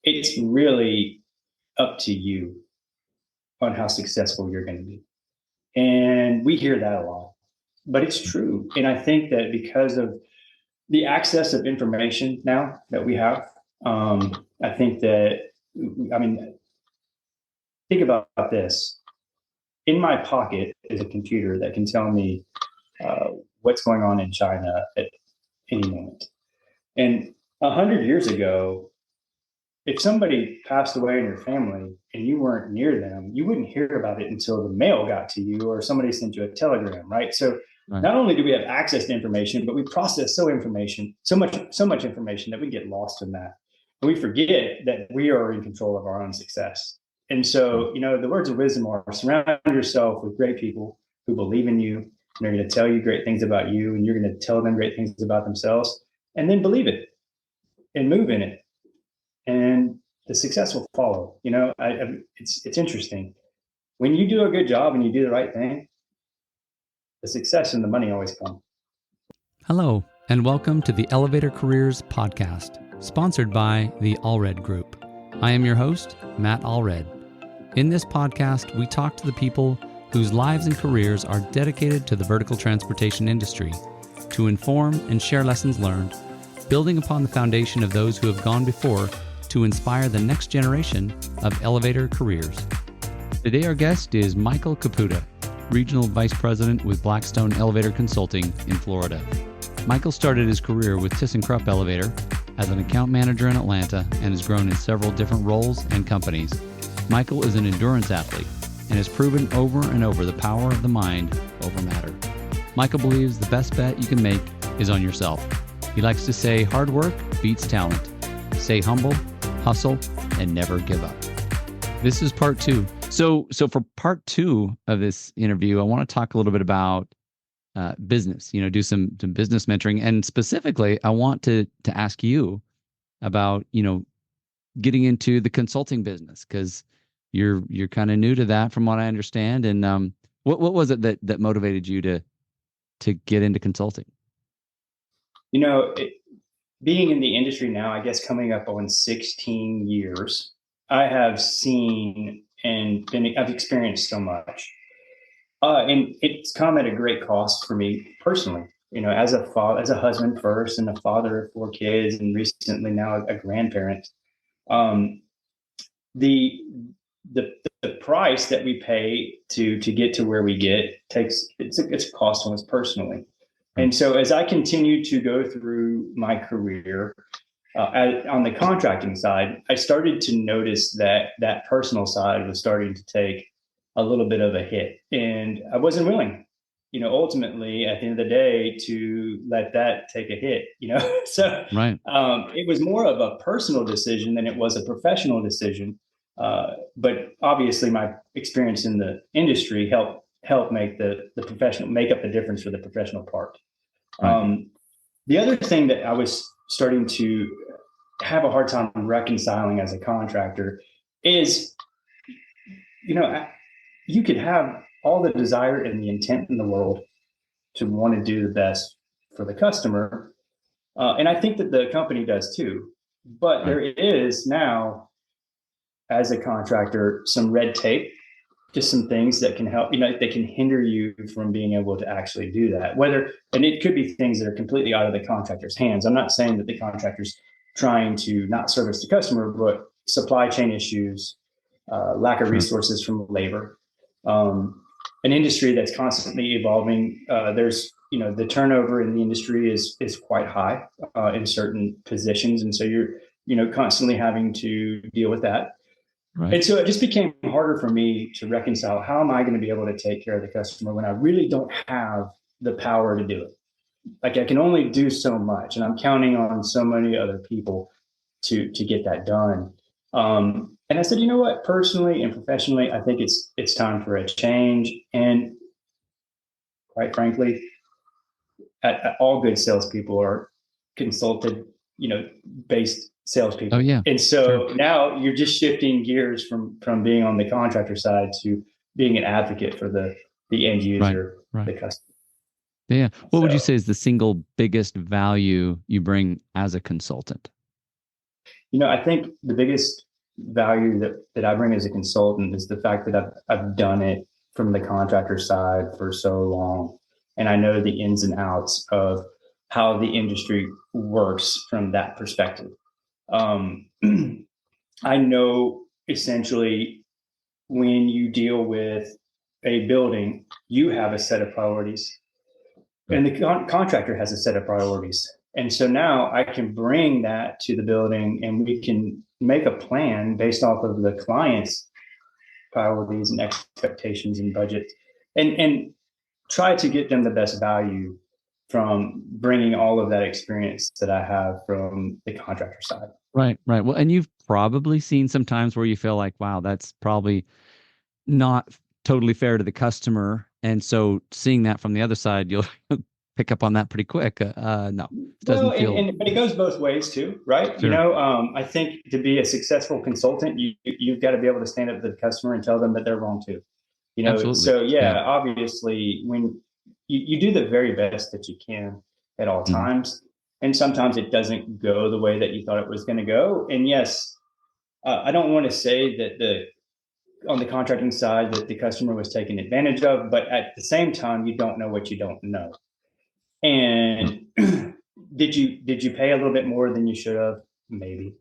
it's really up to you on how successful you're going to be. And we hear that a lot, but it's true. And I think that because of the access of information now that we have, I think that, think about this. In my pocket is a computer that can tell me what's going on in China at any moment. And 100 years ago, if somebody passed away in your family and you weren't near them, you wouldn't hear about it until the mail got to you or somebody sent you a telegram, right? So not only do we have access to information, but we process so much information that we get lost in that. And we forget that we are in control of our own success. And so, the words of wisdom are surround yourself with great people who believe in you. And they're going to tell you great things about you, and you're going to tell them great things about themselves, and then believe it and move in it. And the success will follow. It's interesting. When you do a good job and you do the right thing, the success and the money always come. Hello, and welcome to the Elevator Careers Podcast, sponsored by the Allred Group. I am your host, Matt Allred. In this podcast, we talk to the people whose lives and careers are dedicated to the vertical transportation industry to inform and share lessons learned, building upon the foundation of those who have gone before to inspire the next generation of elevator careers. Today, our guest is Michael Caputa, Regional Vice President with Blackstone Elevator Consulting in Florida. Michael started his career with Thyssenkrupp Elevator as an account manager in Atlanta and has grown in several different roles and companies. Michael is an endurance athlete and has proven over and over the power of the mind over matter. Michael believes the best bet you can make is on yourself. He likes to say hard work beats talent. Stay humble, hustle, and never give up. This is part two. So for part two of this interview, I want to talk a little bit about business, do some business mentoring. And specifically, I want to ask you about, getting into the consulting business, because you're kind of new to that from what I understand. And what was it that motivated you to get into consulting? Being in the industry now, I guess coming up on 16 years, I have seen I've experienced so much. And it's come at a great cost for me personally, as a father, as a husband first, and a father of 4 kids, and recently now a grandparent. The price that we pay to get to where we get it's a cost on us personally. And so as I continue to go through my career on the contracting side, I started to notice that personal side was starting to take a little bit of a hit, and I wasn't willing, ultimately at the end of the day to let that take a hit, so right. It was more of a personal decision than it was a professional decision. But obviously my experience in the industry helped make the professional make up the difference for the professional part. Right. The other thing that I was starting to have a hard time reconciling as a contractor is, you could have all the desire and the intent in the world to want to do the best for the customer. And I think that the company does too. But right. There is now, as a contractor, some red tape, just some things that can help, that can hinder you from being able to actually do that. And it could be things that are completely out of the contractor's hands. I'm not saying that the contractor's trying to not service the customer, but supply chain issues, lack of resources from labor, an industry that's constantly evolving. There's, the turnover in the industry is quite high in certain positions. And so you're, constantly having to deal with that. Right. And so it just became harder for me to reconcile, how am I going to be able to take care of the customer when I really don't have the power to do it? Like, I can only do so much, and I'm counting on so many other people to get that done. And I said, you know what, personally and professionally, I think it's time for a change. And quite frankly, all good salespeople are consulted, based salespeople. Oh, yeah. And so now you're just shifting gears from being on the contractor side to being an advocate for the end user, right. The customer. Yeah. What would you say is the single biggest value you bring as a consultant? I think the biggest value that I bring as a consultant is the fact that I've done it from the contractor side for so long. And I know the ins and outs of how the industry works from that perspective. Um, I know essentially when you deal with a building, you have a set of priorities and the contractor has a set of priorities. And so now I can bring that to the building and we can make a plan based off of the client's priorities and expectations and budget and try to get them the best value from bringing all of that experience that I have from the contractor side. Right, right. Well, and you've probably seen some times where you feel like, wow, that's probably not totally fair to the customer. And so seeing that from the other side, you'll pick up on that pretty quick. No, it doesn't feel. But it goes both ways too, right? Sure. I think to be a successful consultant, you've got to be able to stand up to the customer and tell them that they're wrong too. Absolutely. So yeah, obviously when you do the very best that you can at all times, and sometimes it doesn't go the way that you thought it was going to go. And yes, I don't want to say that on the contracting side that the customer was taken advantage of, but at the same time, you don't know what you don't know. And did you pay a little bit more than you should have? Maybe.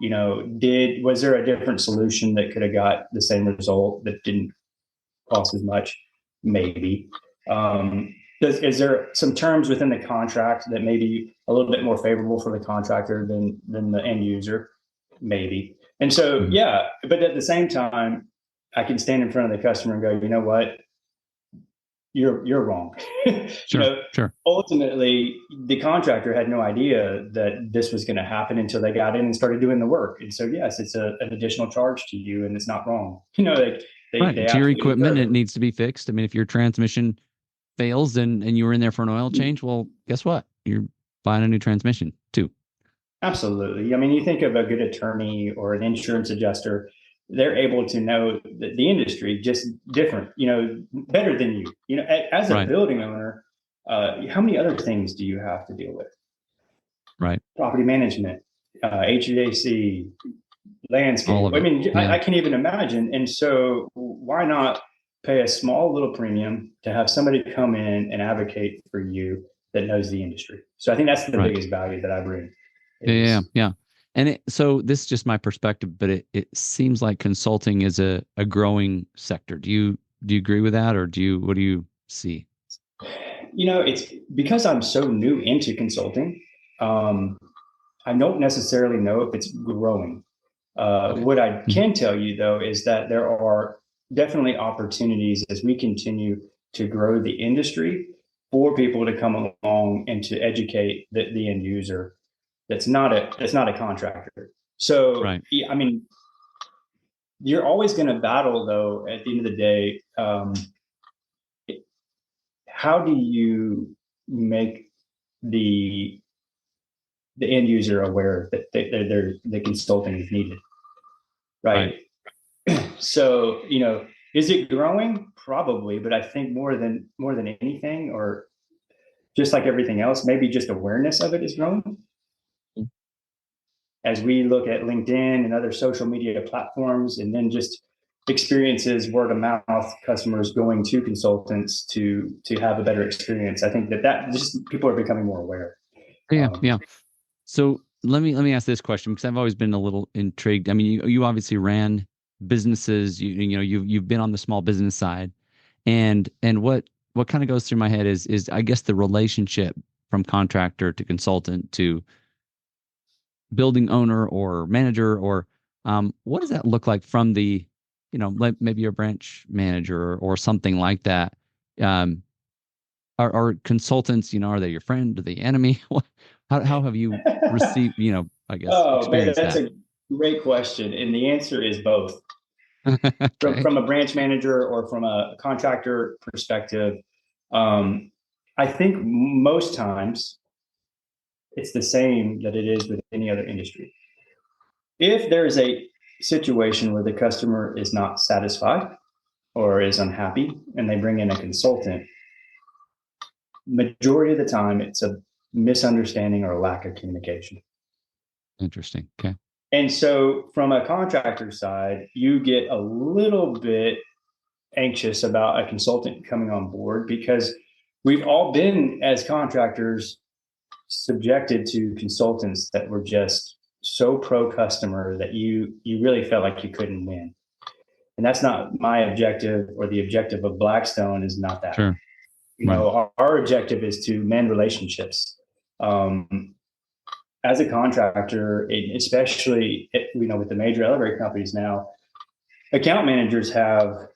Was there a different solution that could have got the same result that didn't cost as much? Maybe. Is there some terms within the contract that may be a little bit more favorable for the contractor than the end user? Maybe. And so, yeah, but at the same time, I can stand in front of the customer and go, you know what? You're wrong. Sure, sure. Ultimately, the contractor had no idea that this was going to happen until they got in and started doing the work. And so, yes, it's an additional charge to you, and it's not wrong. Right. It's your equipment, it needs to be fixed. I mean, if your transmission fails and you were in there for an oil change, well, guess what? You're buying a new transmission too. Absolutely. I mean, you think of a good attorney or an insurance adjuster, they're able to know the industry just different, better than you. As a building owner, how many other things do you have to deal with? Right. Property management, HVAC, landscape. I mean, yeah. I can't even imagine. And so why not pay a small little premium to have somebody come in and advocate for you that knows the industry? So I think that's the biggest value that I bring. Yeah. And so this is just my perspective, but it seems like consulting is a growing sector. Do you agree with that, or what do you see? It's because I'm so new into consulting. I don't necessarily know if it's growing. What I can tell you though is that there are definitely opportunities as we continue to grow the industry for people to come along and to educate the end user. That's not a contractor. So, I mean, you're always going to battle, though, at the end of the day. How do you make the end user aware that the consulting is needed? Right. So, is it growing? Probably, but I think more than anything, or just like everything else, maybe just awareness of it is growing. As we look at LinkedIn and other social media platforms, and then just experiences, word of mouth, customers going to consultants to have a better experience. I think that just people are becoming more aware. Yeah. So let me ask this question, because I've always been a little intrigued. I mean, you obviously ran businesses. You've been on the small business side, and what kind of goes through my head is I guess the relationship from contractor to consultant to building owner or manager, or what does that look like from the, maybe a branch manager or something like that? Are consultants, are they your friend or the enemy? How have you received, I guess, experienced that's that? a great question. And the answer is both. Okay. From a branch manager or from a contractor perspective, I think most times it's the same that it is with any other industry. If there is a situation where the customer is not satisfied or is unhappy and they bring in a consultant, majority of the time it's a misunderstanding or a lack of communication. Interesting. Okay. And so from a contractor side, you get a little bit anxious about a consultant coming on board because we've all been, as contractors, subjected to consultants that were just so pro customer that you really felt like you couldn't win. And that's not my objective, or the objective of Blackstone is not that. Sure. Right. Our objective is to mend relationships. As a contractor, especially with the major elevator companies now, account managers have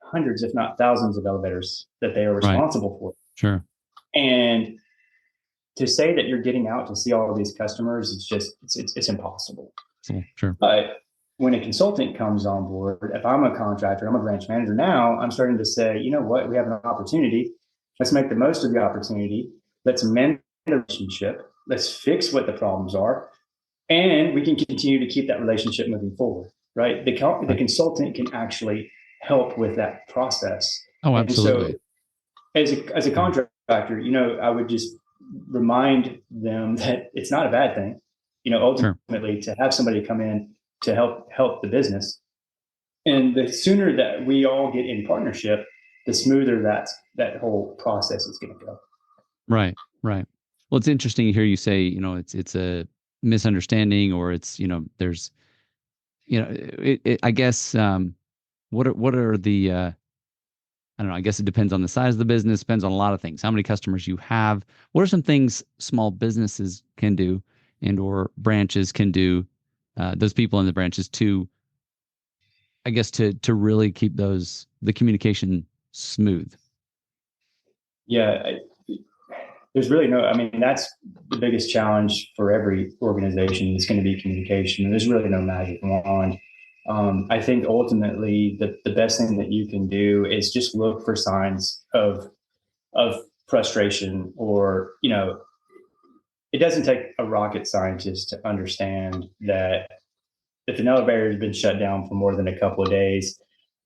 hundreds, if not thousands, of elevators that they are responsible for. Sure. And to say that you're getting out to see all of these customers, it's impossible. Sure. But when a consultant comes on board, if I'm a contractor, I'm a branch manager now, I'm starting to say, you know what, we have an opportunity. Let's make the most of the opportunity. Let's mend the relationship. Let's fix what the problems are. And we can continue to keep that relationship moving forward, right? The consultant can actually help with that process. Oh, absolutely. And so as a contractor, I would just remind them that it's not a bad thing, ultimately to have somebody come in to help the business. And the sooner that we all get in partnership, the smoother that whole process is going to go. Right. Well, it's interesting to hear you say, it's a misunderstanding, or it's, there's, I guess, what are the, I don't know, I guess it depends on the size of the business, depends on a lot of things, how many customers you have. What are some things small businesses can do and or branches can do, those people in the branches to, I guess, to really keep the communication smooth? Yeah. There's really that's the biggest challenge for every organization. It's going to be communication. There's really no magic wand. I think ultimately the best thing that you can do is just look for signs of frustration, or, it doesn't take a rocket scientist to understand that if an elevator has been shut down for more than a couple of days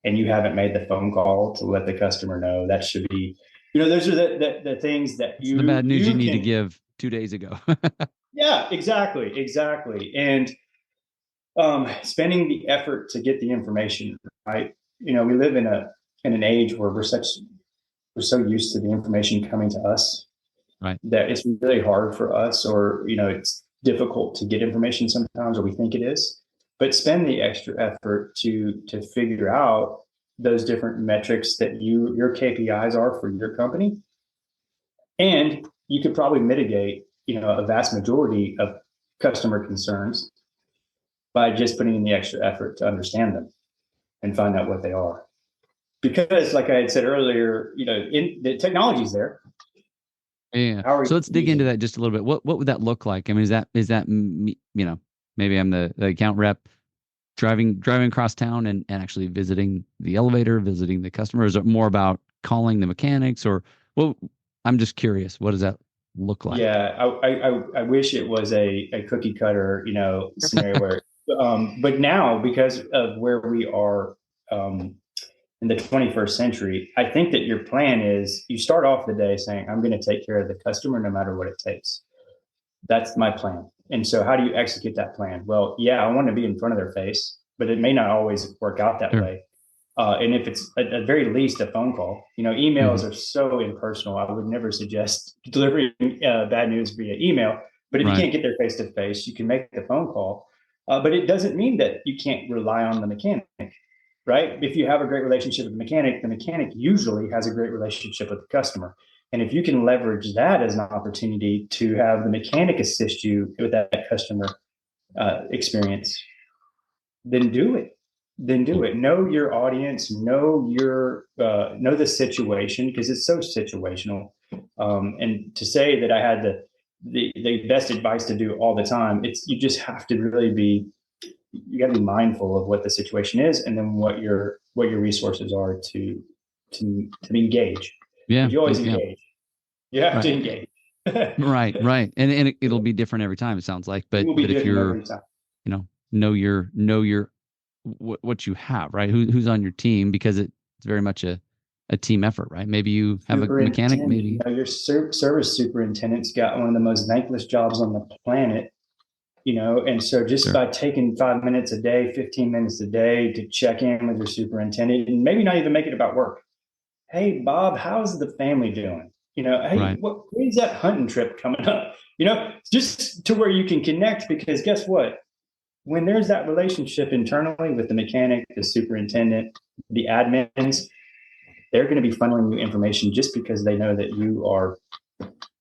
and you haven't made the phone call to let the customer know, that should be, those are the things that the bad news you need to give 2 days ago. Yeah, exactly. And spending the effort to get the information right. We live in an age where we're so used to the information coming to us, right, that it's really hard for us, or it's difficult to get information sometimes, or we think it is. But spend the extra effort to figure out those different metrics that your KPIs are for your company, and you could probably mitigate a vast majority of customer concerns by just putting in the extra effort to understand them and find out what they are. Because, like I had said earlier, the technology's there. Yeah. So let's dig into that just a little bit. What would that look like? I mean, is that maybe I'm the account rep driving across town and actually visiting the elevator, visiting the customer? Is it more about calling the mechanics, or I'm just curious. What does that look like? Yeah, I wish it was a cookie cutter, scenario where, but now, because of where we are in the 21st century, I think that your plan is you start off the day saying, I'm going to take care of the customer no matter what it takes. That's my plan. And so how do you execute that plan? Well, yeah, I want to be in front of their face, but it may not always work out that way. And if it's at very least a phone call, emails are so impersonal. I would never suggest delivering bad news via email. But if you can't get there face to face, you can make the phone call. But it doesn't mean that you can't rely on the mechanic, right? If you have a great relationship with the mechanic usually has a great relationship with the customer. And if you can leverage that as an opportunity to have the mechanic assist you with that customer experience, then do it. Know your audience, know the situation, because it's so situational. And to say that I had the best advice to do all the time, you just have to really you got to be mindful of what the situation is, and then what your resources are to engage. Yeah, you always engage. You have to engage. right, and it'll be different every time, it sounds like. But if you're, know your what you have, right? Who's on your team, because it's very much a team effort, right? Maybe you have a mechanic, maybe your service superintendent's got one of the most thankless jobs on the planet, And so just Sure. by taking 5 minutes a day, 15 minutes a day to check in with your superintendent, and maybe not even make it about work. Hey, Bob, how's the family doing? Hey, Right. when's that hunting trip coming up? Just to where you can connect, because guess what? When there's that relationship internally with the mechanic, the superintendent, the admins, they're going to be funneling you information just because they know that you are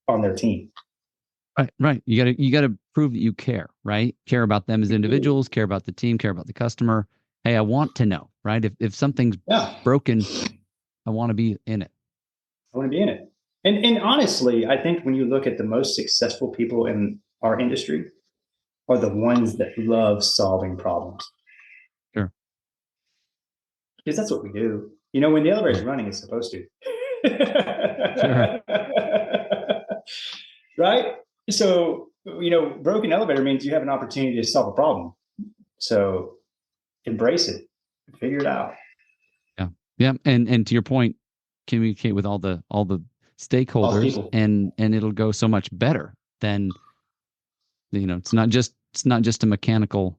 on their team. Right. Right. You gotta prove that you care, right? Care about them as individuals, care about the team, care about the customer. Hey, I want to know, right? If something's Yeah, broken, I want to be in it. I want to be in it. And honestly, I think when you look at the most successful people in our industry are the ones that love solving problems. Sure. Because that's what we do. When the elevator is running, it's supposed to. Sure. Right? So, broken elevator means you have an opportunity to solve a problem. So embrace it, figure it out. Yeah. Yeah. And to your point, communicate with all the All the stakeholders, people. and it'll go so much better than, it's not just a mechanical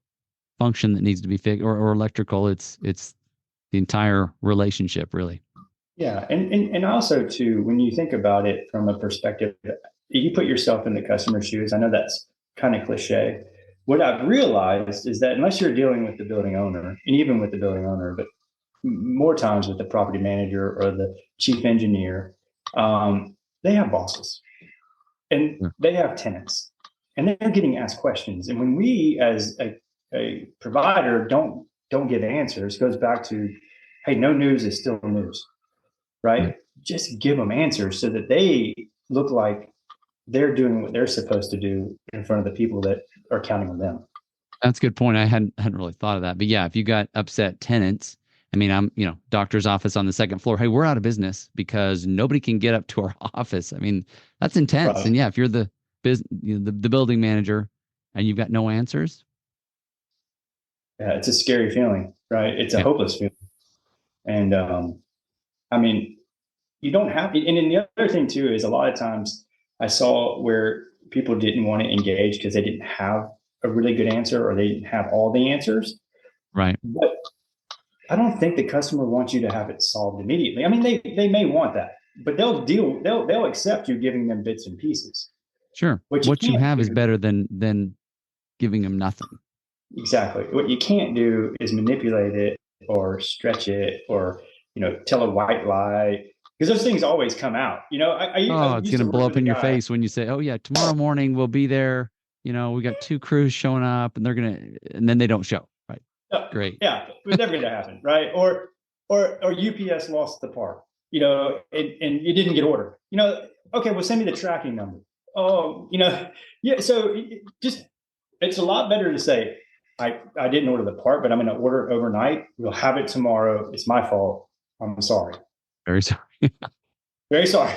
function that needs to be fixed, or electrical. It's the entire relationship, really. Yeah. And also too, when you think about it from a perspective, you put yourself in the customer's shoes. I know that's kind of cliche. What I've realized is that unless you're dealing with the building owner, and even with the building owner, but more times with the property manager or the chief engineer, they have bosses and Yeah. they have tenants, and they're getting asked questions. And when we, as a provider, don't give answers, it goes back to, hey, no news is still news, right? Right. Just give them answers so that they look like they're doing what they're supposed to do in front of the people that are counting on them. That's a good point. I hadn't really thought of that. But yeah, if you got upset tenants, I mean, I'm, doctor's office on the second floor. Hey, we're out of business because nobody can get up to our office. I mean, that's intense. And Right. yeah, if you're the the building manager and you've got no answers. Yeah, it's a scary feeling, right? It's a Yeah. hopeless feeling. And I mean, you don't have, and then the other thing too is a lot of times I saw where people didn't want to engage because they didn't have a really good answer, or they didn't have all the answers. Right. But I don't think the customer wants you to have it solved immediately. I mean, they may want that, but they'll accept you giving them bits and pieces. Sure. What you What you can't have is do, better than giving them nothing. exactly. What you can't do is manipulate it or stretch it, or tell a white lie, because those things always come out. I Oh, it's used going to to blow work up with a in your guy. face when you say, "Oh yeah, tomorrow morning we'll be there. We got 2 crews showing up and and then they don't show." Right. Great. Yeah, it was never going to happen, right? Or UPS lost the part, and you didn't get ordered. Okay, well, send me the tracking number. Oh, yeah. So just, it's a lot better to say, I didn't order the part, but I'm going to order it overnight. We'll have it tomorrow. It's my fault. I'm sorry. Very sorry. Very sorry.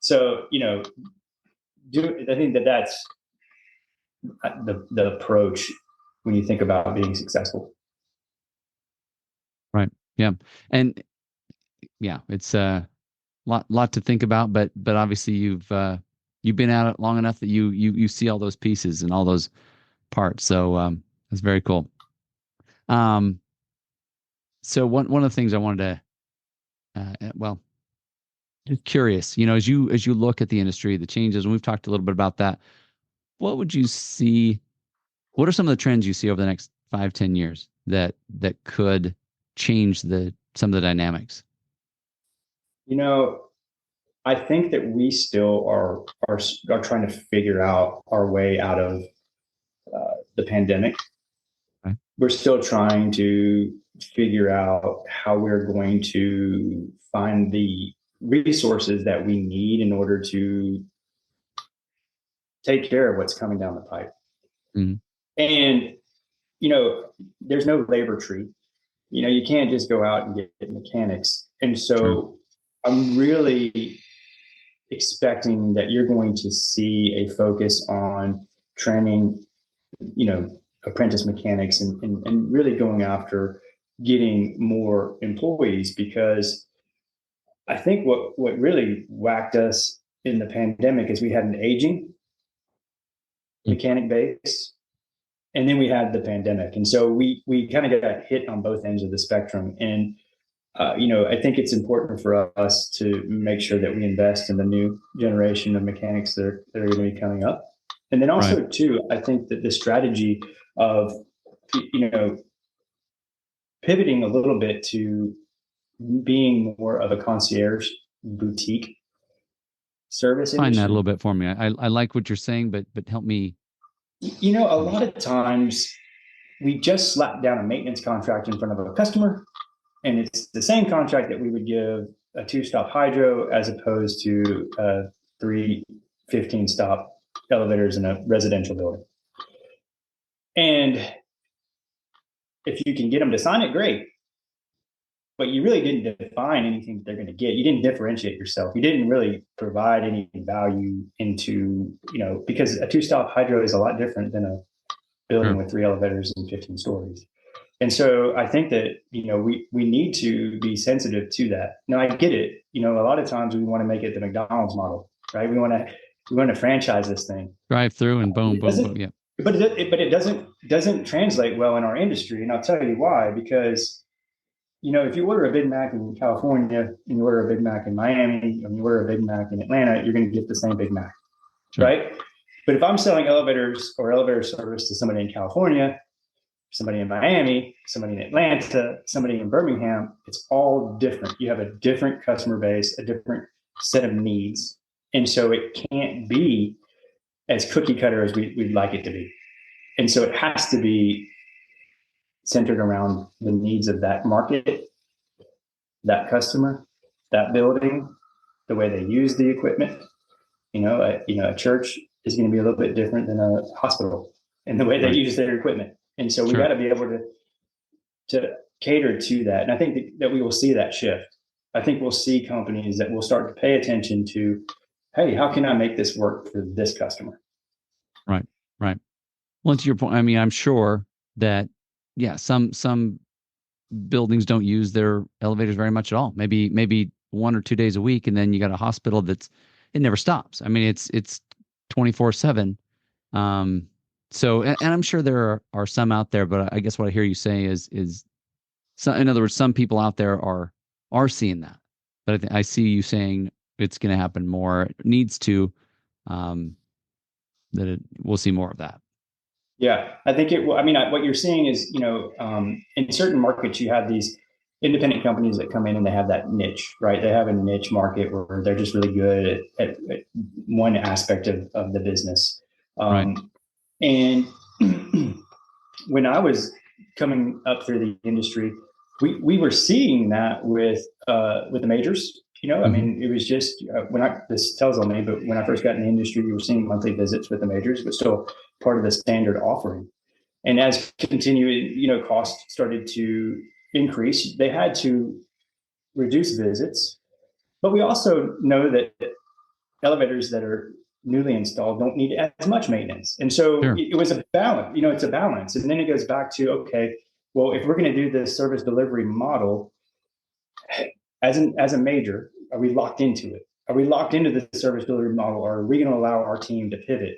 So I think that's the approach when you think about being successful. Right. Yeah. And yeah, it's a lot to think about, but obviously you've been at it long enough that you see all those pieces and all those parts. So that's very cool. Um, so one of the things I wanted to well, just curious, as you look at the industry, the changes, and we've talked a little bit about that. What would you see? What are some of the trends you see over the next 5-10 years that could change some of the dynamics? I think that we still are trying to figure out our way out of the pandemic. Okay. We're still trying to figure out how we're going to find the resources that we need in order to take care of what's coming down the pipe. Mhm. And there's no labor tree. You can't just go out and get mechanics. And Sure. so I'm really expecting that you're going to see a focus on training, apprentice mechanics, and really going after getting more employees, because I think what really whacked us in the pandemic is we had an aging Mm. mechanic base, And then we had the pandemic. And so we kind of got hit on both ends of the spectrum. And, I think it's important for us to make sure that we invest in the new generation of mechanics that are going to be coming up. And then also, too, I think that the strategy of, pivoting a little bit to being more of a concierge boutique service Find that a industry. little bit for me. I like what you're saying, but help me. A lot of times we just slap down a maintenance contract in front of a customer, and it's the same contract that we would give a 2-stop hydro as opposed to 3 15-stop elevators in a residential building. And if you can get them to sign it, great. But you really didn't define anything that they're going to get. You didn't differentiate yourself. You didn't really provide any value into, because a 2-stop hydro is a lot different than a building with 3 elevators and 15 stories. And so I think that, we need to be sensitive to that. Now, I get it. A lot of times we want to make it the McDonald's model, right? We want to franchise this thing. Drive through and boom. Yeah. But it doesn't translate well in our industry. And I'll tell you why, because if you order a Big Mac in California and you order a Big Mac in Miami and you order a Big Mac in Atlanta, you're going to get the same Big Mac, right? But if I'm selling elevators or elevator service to somebody in California, somebody in Miami, somebody in Atlanta, somebody in Birmingham, it's all different. You have a different customer base, a different set of needs. And so it can't be as cookie cutter as we'd like it to be. And so it has to be centered around the needs of that market, that customer, that building, the way they use the equipment. A church is going to be a little bit different than a hospital in the way they use their equipment. And so we got to be able to cater to that. And I think that we will see that shift. I think we'll see companies that will start to pay attention to, hey, how can I make this work for this customer? Right. Well, to your point, I mean, I'm sure that, some buildings don't use their elevators very much at all. Maybe 1 or 2 days a week, and then you got a hospital it never stops. I mean, it's 24/7. So, and I'm sure there are some out there, but I guess what I hear you saying is, so, in other words, some people out there are seeing that, but I see you saying it's going to happen more. It needs to, we'll see more of that. Yeah, I think it will. I mean, what you're seeing is, in certain markets, you have these independent companies that come in and they have that niche, right? They have a niche market where they're just really good at one aspect of the business. And when I was coming up through the industry, we were seeing that with the majors. I mean, it was just this tells on me, but when I first got in the industry, you were seeing monthly visits with the majors, but still part of the standard offering. And as continuing, costs started to increase, they had to reduce visits. But we also know that elevators that are newly installed don't need as much maintenance. And so it was a balance, it's a balance. And then it goes back to, okay, well, if we're going to do this service delivery model, as a major, are we locked into it? Are we locked into the service delivery model, or are we going to allow our team to pivot?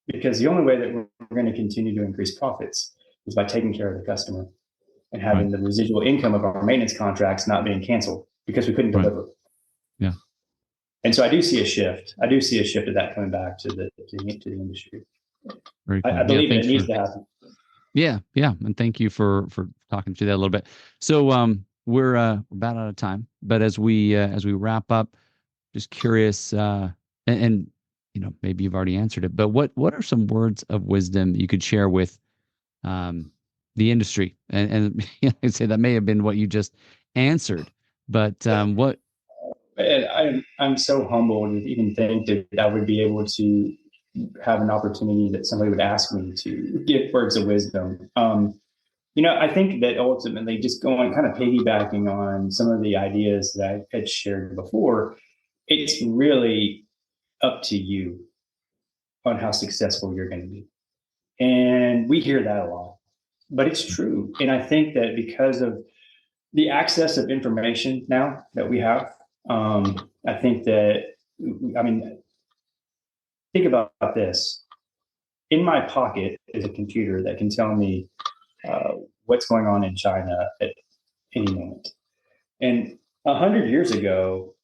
Because the only way that we're going to continue to increase profits is by taking care of the customer and having the residual income of our maintenance contracts not being canceled because we couldn't deliver. Yeah. And so I do see a shift. I do see a shift of that coming back to the industry. Very cool. I believe it needs to happen. Yeah. And thank you for talking through that a little bit. So we're about out of time, but as we wrap up, just curious, and maybe you've already answered it, but what are some words of wisdom you could share with the industry? And I'd say that may have been what you just answered, but what? I'm so humbled to even think that I would be able to have an opportunity that somebody would ask me to give words of wisdom. I think that ultimately, just going kind of piggybacking on some of the ideas that I had shared before, it's really up to you on how successful you're going to be. And we hear that a lot, but it's true. And I think that because of the access of information now that we have, I think that, think about this. in my pocket is a computer that can tell me what's going on in China at any moment. And 100 years ago,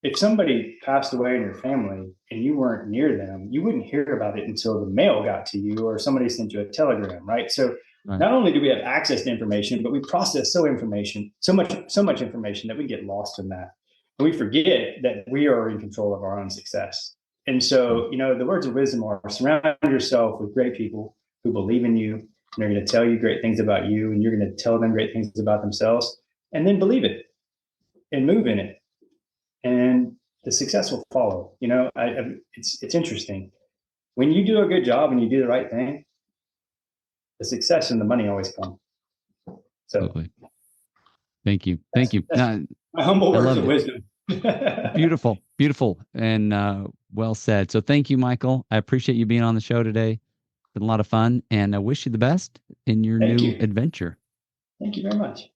if somebody passed away in your family and you weren't near them, you wouldn't hear about it until the mail got to you or somebody sent you a telegram, right? So not only do we have access to information, but we process so much information that we get lost in that. And we forget that we are in control of our own success. And so, the words of wisdom are surround yourself with great people who believe in you, and they're going to tell you great things about you, and you're going to tell them great things about themselves, and then believe it and move in it. And the success will follow. It's interesting. When you do a good job and you do the right thing, the success and the money always come. So, absolutely. Thank you. My humble words of wisdom. Beautiful, and well said. So thank you, Michael. I appreciate you being on the show today. It's been a lot of fun, and I wish you the best in your new adventure. Thank you very much.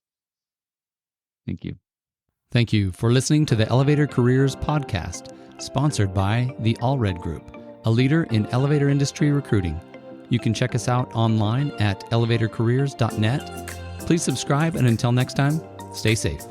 Thank you. Thank you for listening to the Elevator Careers Podcast, sponsored by the Allred Group, a leader in elevator industry recruiting. You can check us out online at elevatorcareers.net. Please subscribe, and until next time, stay safe.